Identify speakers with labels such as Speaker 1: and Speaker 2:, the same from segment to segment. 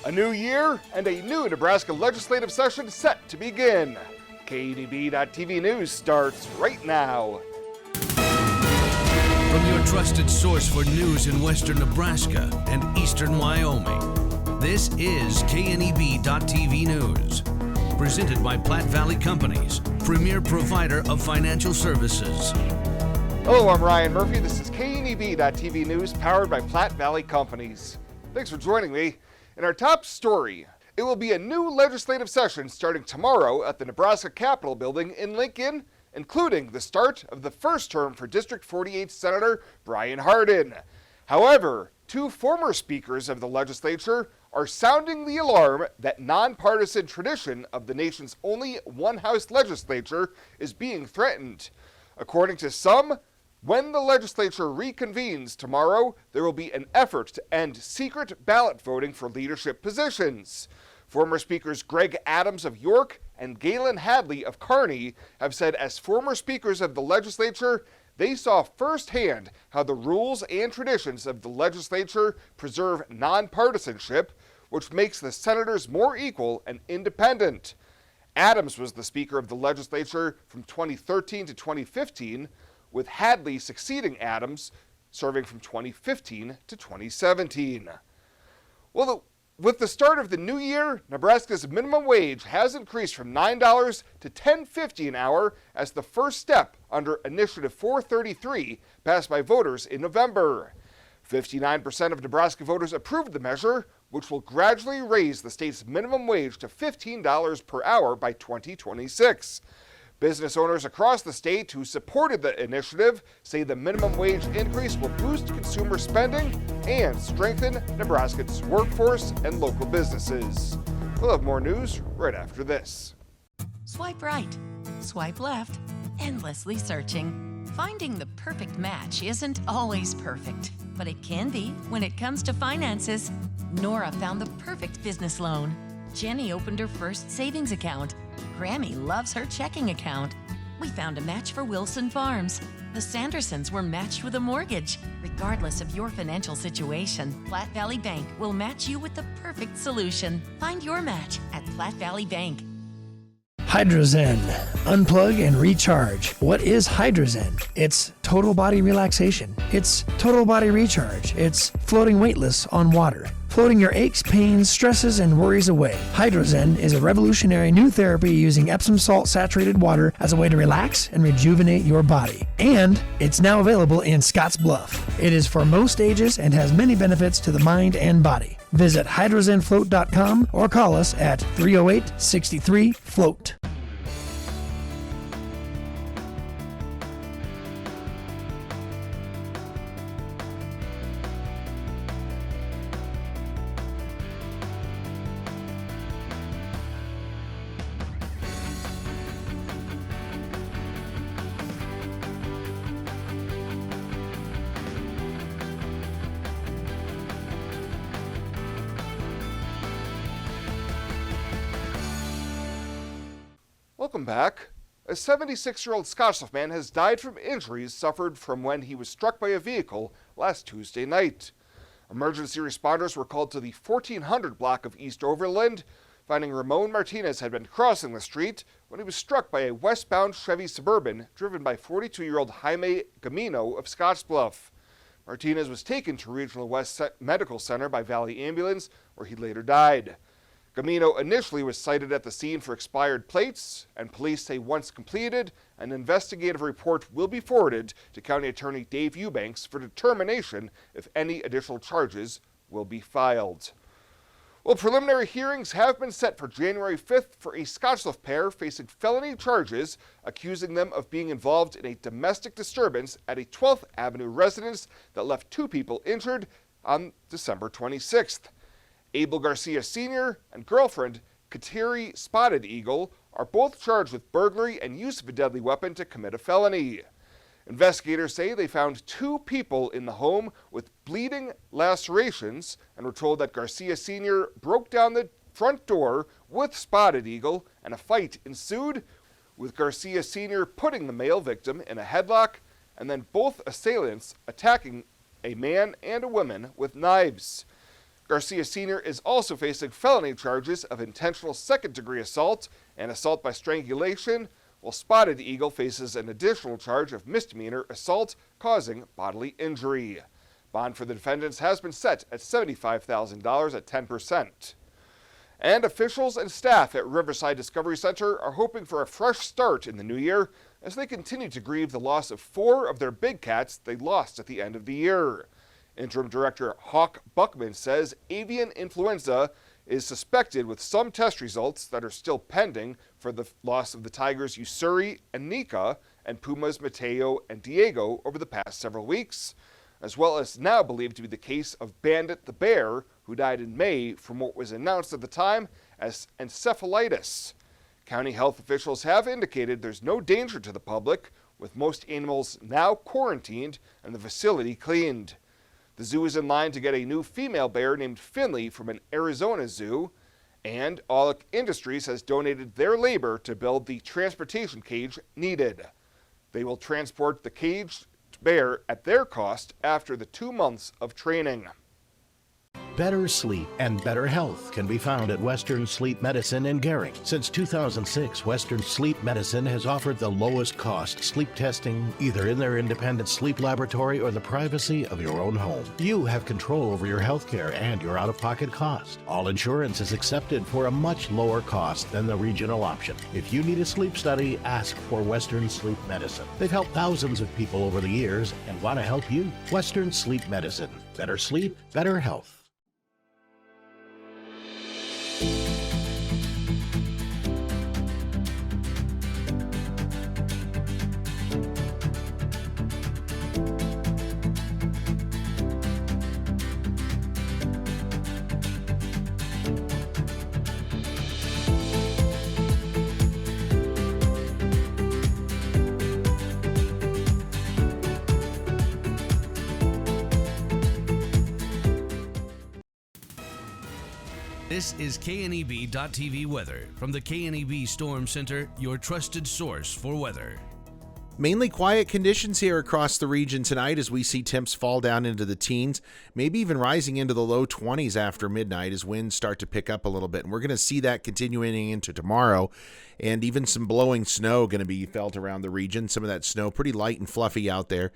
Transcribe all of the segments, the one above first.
Speaker 1: A new year and a new Nebraska Legislative session set to begin. KNEB.TV News starts right now.
Speaker 2: From your trusted source for news in western Nebraska and eastern Wyoming, this is KNEB.TV News. Presented by Platte Valley Companies, premier provider of financial services.
Speaker 1: Hello, I'm Ryan Murphy. This is KNEB.TV News powered by Platte Valley Companies. Thanks for joining me. In our top story, it will be a new legislative session starting tomorrow at the Nebraska Capitol building in Lincoln, including the start of the first term for District 48 Senator Brian Hardin. However, two former speakers of the legislature are sounding the alarm that nonpartisan tradition of the nation's only one-house legislature is being threatened. According to some, when the legislature reconvenes tomorrow, there will be an effort to end secret ballot voting for leadership positions. Former speakers Greg Adams of York and Galen Hadley of Kearney have said as former speakers of the legislature, they saw firsthand how the rules and traditions of the legislature preserve nonpartisanship, which makes the senators more equal and independent. Adams was the Speaker of the legislature from 2013 to 2015, with Hadley succeeding Adams, serving from 2015 to 2017. Well, with the start of the new year, Nebraska's minimum wage has increased from $9 to $10.50 an hour as the first step under Initiative 433 passed by voters in November. 59% of Nebraska voters approved the measure, which will gradually raise the state's minimum wage to $15 per hour by 2026. Business owners across the state who supported the initiative say the minimum wage increase will boost consumer spending and strengthen Nebraska's workforce and local businesses. We'll have more news right after this.
Speaker 3: Swipe right, swipe left, endlessly searching. Finding the perfect match isn't always perfect, but it can be when it comes to finances. Nora found the perfect business loan. Jenny opened her first savings account. Grammy loves her checking account. We found a match for Wilson Farms. The Sandersons were matched with a mortgage. Regardless of your financial situation, Platte Valley Bank will match you with the perfect solution. Find your match at Platte Valley Bank.
Speaker 4: Hydrozen. Unplug and recharge. What is Hydrozen? It's total body relaxation. It's total body recharge. It's floating weightless on water. Floating your aches, pains, stresses, and worries away. Hydrozen is a revolutionary new therapy using Epsom salt saturated water as a way to relax and rejuvenate your body. And it's now available in Scottsbluff. It is for most ages and has many benefits to the mind and body. Visit hydrozenfloat.com or call us at 308-63-FLOAT.
Speaker 1: Welcome back. A 76-year-old Scottsbluff man has died from injuries suffered from when he was struck by a vehicle last Tuesday night. Emergency responders were called to the 1400 block of East Overland, finding Ramon Martinez had been crossing the street when he was struck by a westbound Chevy Suburban driven by 42-year-old Jaime Gamino of Scottsbluff. Martinez was taken to Regional West Medical Center by Valley Ambulance, where he later died. Gamino initially was cited at the scene for expired plates, and police say once completed, an investigative report will be forwarded to County Attorney Dave Eubanks for determination if any additional charges will be filed. Well, preliminary hearings have been set for January 5th for a Scottsbluff pair facing felony charges, accusing them of being involved in a domestic disturbance at a 12th Avenue residence that left two people injured on December 26th. Abel Garcia Sr. and girlfriend Kateri Spotted Eagle are both charged with burglary and use of a deadly weapon to commit a felony. Investigators say they found two people in the home with bleeding lacerations and were told that Garcia Sr. broke down the front door with Spotted Eagle and a fight ensued, with Garcia Sr. putting the male victim in a headlock and then both assailants attacking a man and a woman with knives. Garcia Sr. is also facing felony charges of intentional second-degree assault and assault by strangulation, while Spotted Eagle faces an additional charge of misdemeanor assault causing bodily injury. Bond for the defendants has been set at $75,000 at 10%. And officials and staff at Riverside Discovery Center are hoping for a fresh start in the new year as they continue to grieve the loss of 4 of their big cats they lost at the end of the year. Interim Director Hawk Buckman says avian influenza is suspected with some test results that are still pending for the loss of the tigers Usuri and Nika and pumas Mateo and Diego over the past several weeks, as well as now believed to be the case of Bandit the bear, who died in May from what was announced at the time as encephalitis. County health officials have indicated there's no danger to the public, with most animals now quarantined and the facility cleaned. The zoo is in line to get a new female bear named Finley from an Arizona zoo, and Aulick Industries has donated their labor to build the transportation cage needed. They will transport the caged bear at their cost after the 2 months of training.
Speaker 5: Better sleep and better health can be found at Western Sleep Medicine in Gehring. Since 2006, Western Sleep Medicine has offered the lowest cost sleep testing either in their independent sleep laboratory or the privacy of your own home. You have control over your health care and your out-of-pocket cost. All insurance is accepted for a much lower cost than the regional option. If you need a sleep study, ask for Western Sleep Medicine. They've helped thousands of people over the years and want to help you. Western Sleep Medicine. Better sleep, better health.
Speaker 2: This is KNEB.TV weather from the KNEB Storm Center, your trusted source for weather.
Speaker 6: Mainly quiet conditions here across the region tonight as we see temps fall down into the teens, maybe even rising into the low 20s after midnight as winds start to pick up a little bit. And we're going to see that continuing into tomorrow, and even some blowing snow going to be felt around the region. Some of that snow pretty light and fluffy out there.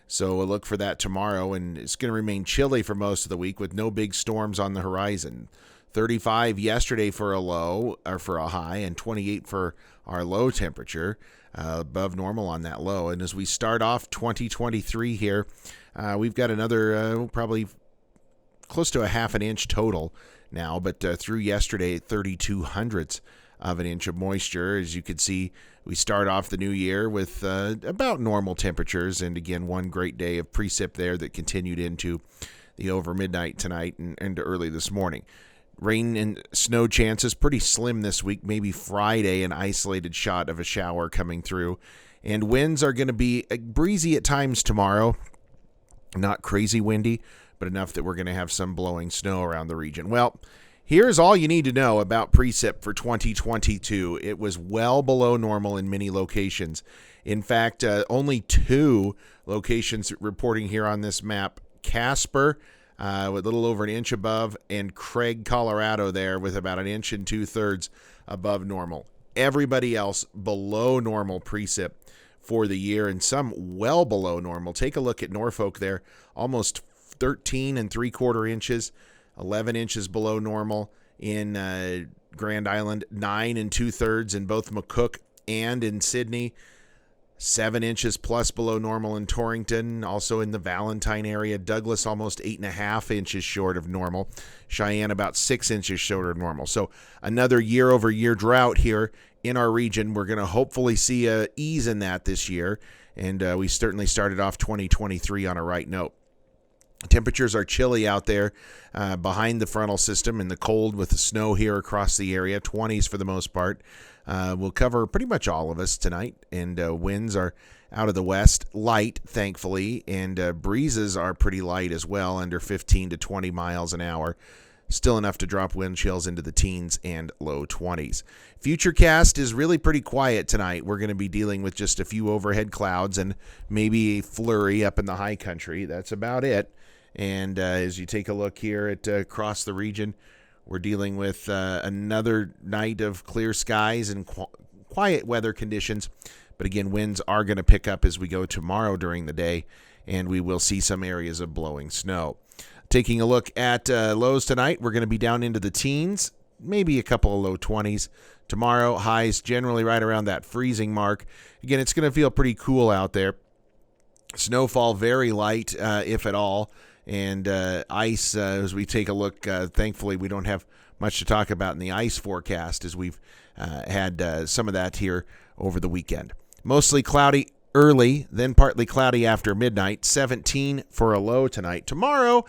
Speaker 6: So we'll look for that tomorrow, and it's going to remain chilly for most of the week with no big storms on the horizon. 35 yesterday for a low, or for a high, and 28 for our low temperature, above normal on that low. And as we start off 2023 here, we've got another probably close to a half an inch total now, but through yesterday, 32 hundredths of an inch of moisture. As you can see, we start off the new year with about normal temperatures, and again, one great day of precip there that continued into the over midnight tonight and into early this morning. Rain and snow chances pretty slim this week, maybe Friday, an isolated shot of a shower coming through. And winds are going to be breezy at times tomorrow. Not crazy windy, but enough that we're going to have some blowing snow around the region. Well, here's all you need to know about precip for 2022. It was well below normal in many locations. In fact, only 2 locations reporting here on this map, Casper, with a little over an inch above, and Craig, Colorado there with about an inch and 2/3 above normal. Everybody else below normal precip for the year, and some well below normal. Take a look at Norfolk there, almost 13 3/4 inches, 11 inches below normal in Grand Island, 9 2/3 in both McCook and in Sydney. 7 inches plus below normal in Torrington, also in the Valentine area. Douglas almost 8.5 inches short of normal. Cheyenne about 6 inches short of normal. So another year-over-year drought here in our region. We're going to hopefully see a ease in that this year, and we certainly started off 2023 on a right note. Temperatures are chilly out there behind the frontal system, and the cold with the snow here across the area, 20s for the most part. We'll cover pretty much all of us tonight, and winds are out of the west, light, thankfully, and breezes are pretty light as well, under 15 to 20 miles an hour. Still enough to drop wind chills into the teens and low 20s. Futurecast is really pretty quiet tonight. We're going to be dealing with just a few overhead clouds and maybe a flurry up in the high country. That's about it. And as you take a look here at across the region, we're dealing with another night of clear skies and quiet weather conditions. But again, winds are going to pick up as we go tomorrow during the day, and we will see some areas of blowing snow. Taking a look at lows tonight, we're going to be down into the teens, maybe a couple of low 20s. Tomorrow, highs generally right around that freezing mark. Again, it's going to feel pretty cool out there. Snowfall very light, if at all. And ice, as we take a look, thankfully we don't have much to talk about in the ice forecast as we've had some of that here over the weekend. Mostly cloudy early, then partly cloudy after midnight. 17 for a low tonight. Tomorrow,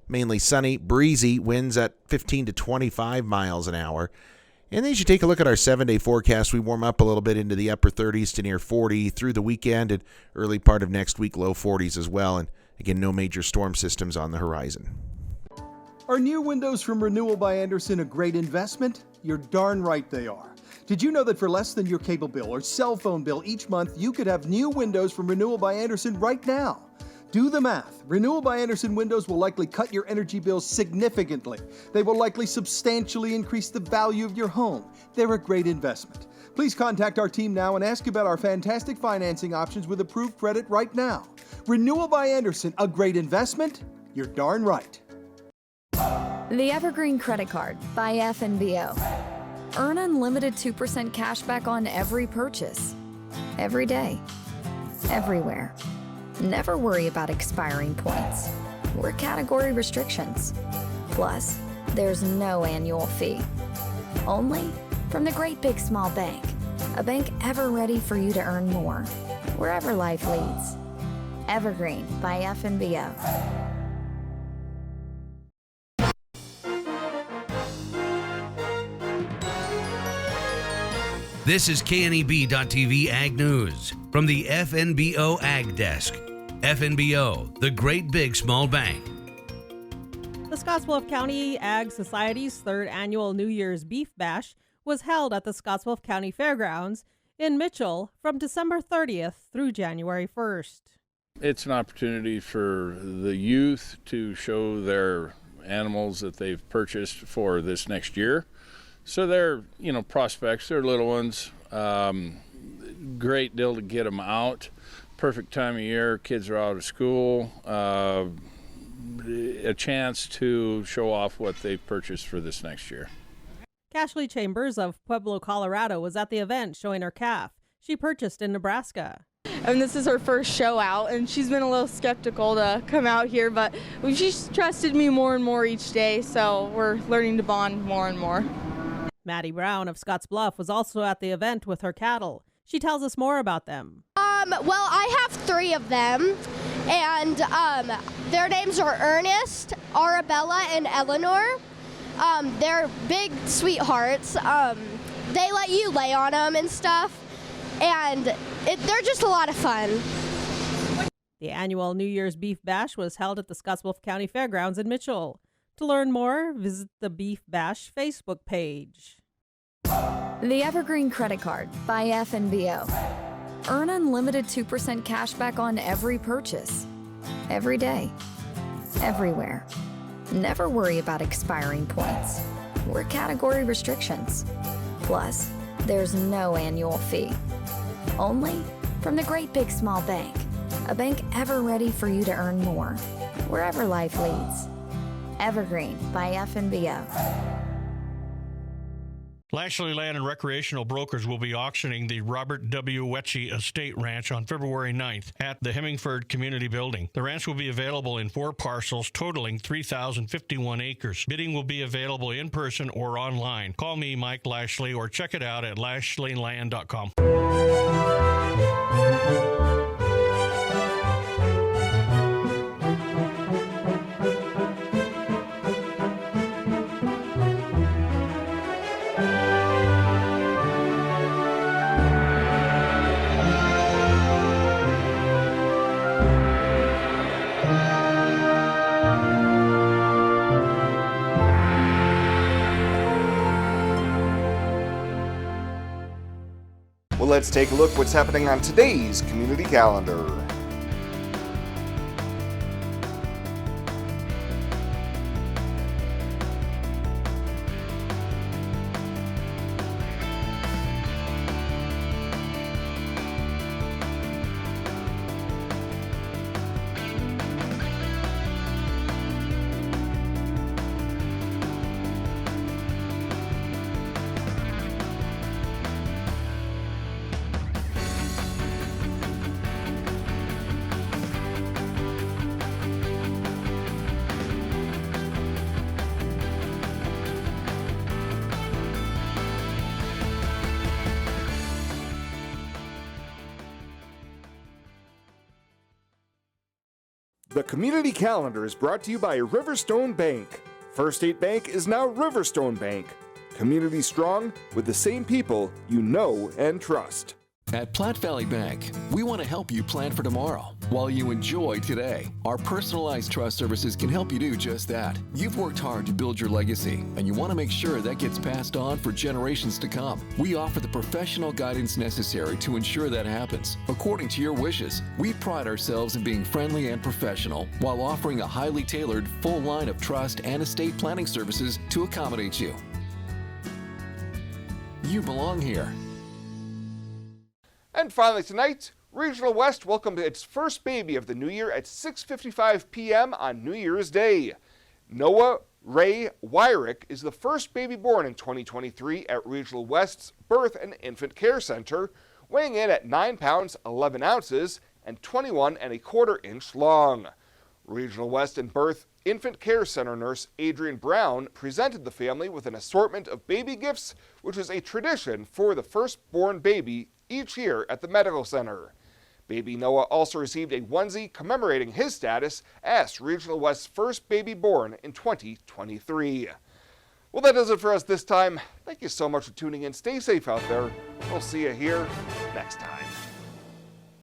Speaker 6: mainly sunny, breezy, winds at 15 to 25 miles an hour. And then as you take a look at our 7-day forecast, we warm up a little bit into the upper 30s to near 40 through the weekend and early part of next week, low 40s as well. And again, no major storm systems on the horizon.
Speaker 7: Are new windows from Renewal by Andersen a great investment? You're darn right they are. Did you know that for less than your cable bill or cell phone bill each month, you could have new windows from Renewal by Andersen right now? Do the math. Renewal by Andersen windows will likely cut your energy bills significantly. They will likely substantially increase the value of your home. They're a great investment. Please contact our team now and ask about our fantastic financing options with approved credit right now. Renewal by Andersen, a great investment? You're darn right.
Speaker 8: The Evergreen Credit Card by FNBO. Earn unlimited 2% cash back on every purchase. Every day. Everywhere. Never worry about expiring points or category restrictions. Plus, there's no annual fee. Only from the Great Big Small Bank, a bank ever ready for you to earn more, wherever life leads. Evergreen by FNBO.
Speaker 2: This is KNEB.TV Ag News from the FNBO Ag Desk. FNBO, the Great Big Small Bank.
Speaker 9: The Scottsbluff County Ag Society's third annual New Year's Beef Bash was held at the Scottsbluff County Fairgrounds in Mitchell from December 30th through January 1st.
Speaker 10: It's an opportunity for the youth to show their animals that they've purchased for this next year. So they're, prospects, they're little ones. Great deal to get them out. Perfect time of year, kids are out of school. A chance to show off what they've purchased for this next year.
Speaker 9: Cashley Chambers of Pueblo, Colorado was at the event showing her calf she purchased in Nebraska.
Speaker 11: And this is her first show out, and she's been a little skeptical to come out here, but she's trusted me more and more each day, so we're learning to bond more and more.
Speaker 9: Maddie Brown of Scottsbluff was also at the event with her cattle. She tells us more about them.
Speaker 12: Well, I have 3 of them, and their names are Ernest, Arabella, and Eleanor. They're big sweethearts. They let you lay on them and stuff, and they're just a lot of fun.
Speaker 9: The annual New Year's Beef Bash was held at the Scottsbluff County Fairgrounds in Mitchell. To learn more, visit the Beef Bash Facebook page.
Speaker 8: The Evergreen Credit Card by FNBO. Earn unlimited 2% cash back on every purchase. Every day. Everywhere. Never worry about expiring points or category restrictions. Plus, there's no annual fee. Only from the Great Big Small Bank, a bank ever ready for you to earn more, wherever life leads. Evergreen by FNBO.
Speaker 13: Lashley Land and Recreational Brokers will be auctioning the Robert W. Wetchey Estate Ranch on February 9th at the Hemingford Community Building. The ranch will be available in 4 parcels totaling 3,051 acres. Bidding will be available in person or online. Call me, Mike Lashley, or check it out at lashleyland.com.
Speaker 1: Well, let's take a look what's happening on today's community calendar. The community calendar is brought to you by Riverstone Bank. First State Bank is now Riverstone Bank. Community strong with the same people you know and trust.
Speaker 14: At Platte Valley Bank, we want to help you plan for tomorrow while you enjoy today. Our personalized trust services can help you do just that. You've worked hard to build your legacy, and you want to make sure that gets passed on for generations to come. We offer the professional guidance necessary to ensure that happens, according to your wishes. We pride ourselves in being friendly and professional while offering a highly tailored, full line of trust and estate planning services to accommodate you. You belong here.
Speaker 1: And finally tonight, Regional West welcomed its first baby of the new year at 6:55 p.m. on New Year's Day. Noah Ray Wyrick is the first baby born in 2023 at Regional West's Birth and Infant Care Center, weighing in at 9 pounds 11 ounces and 21¼ inch long. Regional West and Birth Infant Care Center nurse Adrian Brown presented the family with an assortment of baby gifts, which is a tradition for the firstborn baby each year at the medical center. Baby Noah also received a onesie commemorating his status as Regional West's first baby born in 2023. Well, that does it for us this time. Thank you so much for tuning in. Stay safe out there. We'll see you here next time.